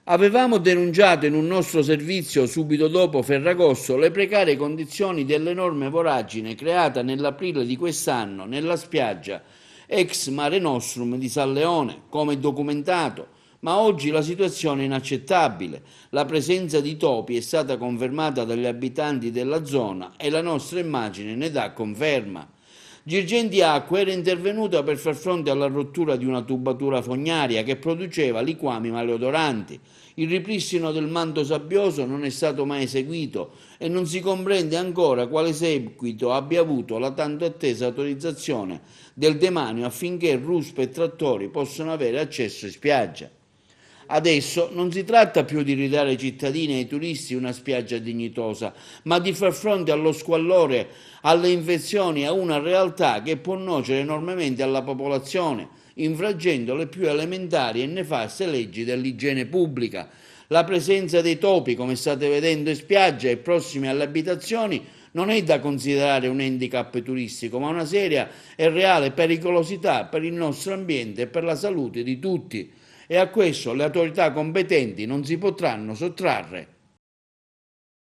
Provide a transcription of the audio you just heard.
Avevamo denunciato in un nostro servizio subito dopo Ferragosto le precarie condizioni dell'enorme voragine creata nell'aprile di quest'anno nella spiaggia ex Mare Nostrum di San Leone, come documentato, ma oggi la situazione è inaccettabile. La presenza di topi è stata confermata dagli abitanti della zona e la nostra immagine ne dà conferma. Girgenti Acqua era intervenuta per far fronte alla rottura di una tubatura fognaria che produceva liquami maleodoranti. Il ripristino del manto sabbioso non è stato mai eseguito e non si comprende ancora quale seguito abbia avuto la tanto attesa autorizzazione del demanio affinché ruspe e trattori possano avere accesso in spiaggia. Adesso non si tratta più di ridare ai cittadini e ai turisti una spiaggia dignitosa, ma di far fronte allo squallore, alle infezioni, a una realtà che può nuocere enormemente alla popolazione, infraggendo le più elementari e nefaste leggi dell'igiene pubblica. La presenza dei topi, come state vedendo in spiaggia e prossimi alle abitazioni, non è da considerare un handicap turistico, ma una seria e reale pericolosità per il nostro ambiente e per la salute di tutti. E a questo le autorità competenti non si potranno sottrarre